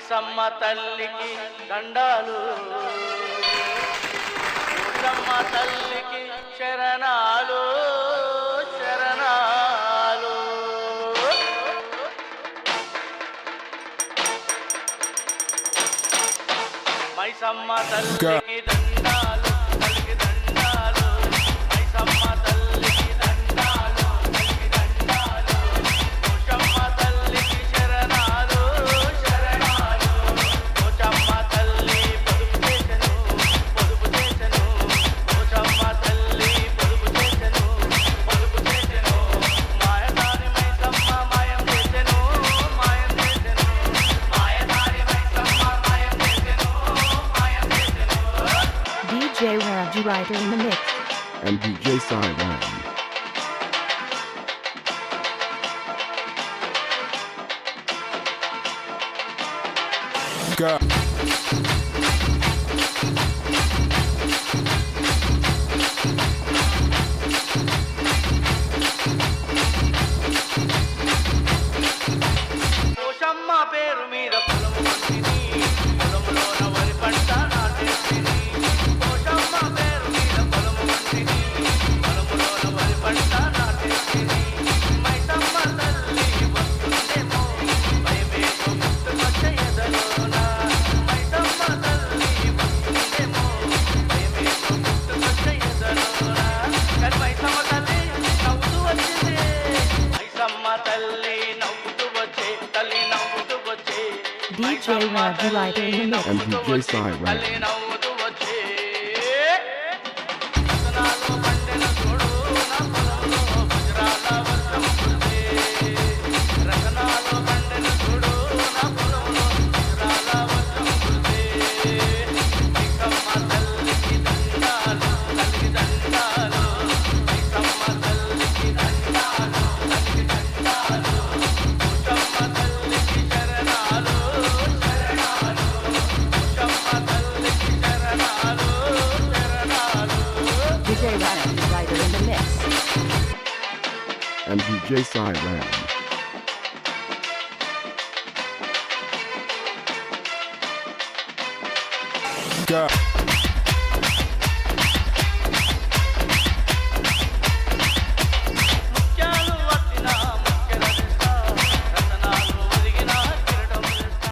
మైసమ్మ తల్లికి దండాలు, మైసమ్మ తల్లికి శరణాలు శరణాలు. మైసమ్మ తల్లికి దండాలు, తల్లికి దండాలు, మైసమ్మ తల్లికి దండాలు, తల్లికి దండాలు, పోచమ్మ తల్లికి శరణాలు శరణాలు. పోచమ్మ తల్లి పొదుపు చేసెను, పొదుపు చేసెను, పోచమ్మ తల్లి పొదుపు చేసెను, పొదుపు చేసెను. మాయదారి మైసమ్మ మాయం చేసెను, మాయం చేసెను, మాయదారి మైసమ్మ మాయం చేసెను, మాయం చేసెను. DJ Raju Rider in the mix. And DJ Siren. Go. Poshamma పేరు మీద పొలము వంటిని, పొలములోన వరి పంట నాటేసిని. పోషమ్మ పేరు మీద పొలము వంటిని, పొలములోన వరి పంట నాటేసిని. మైసమ్మ తల్లి వస్తుందేమో భయమేదో గుర్తుకొచ్చే ఎదలోన. మైసమ్మ తల్లి వస్తుందేమో భయమేదో గుర్తుకొచ్చే ఎదలోన. కానీ మైసమ్మ తల్లి నవ్వుతూ వచ్చింది, మైసమ్మ తల్లి నవ్వుతూ వచ్చే, తల్లి నవ్వుతూ వచ్చే. DJ Raju Rider in the mix. And DJ Siren. తల్లి నవ్వుతూ వచ్చే. రతనాలు పండిన చూడు నా పొలంలో వజ్రాల వర్షం కురిసే. రతనాలు పండిన చూడు నా పొలంలో వజ్రాల వర్షం కురిసే. మైసమ్మ తల్లికి దండాలు, తల్లికి దండాలు, మైసమ్మ తల్లికి దండాలు, తల్లికి దండాలు, పోచమ్మ తల్లికి శరణాలు శరణాలు, పోచమ్మ తల్లికి శరణాలు శరణాలు. DJ Raju Rider in the mix. And DJ Siren. Go.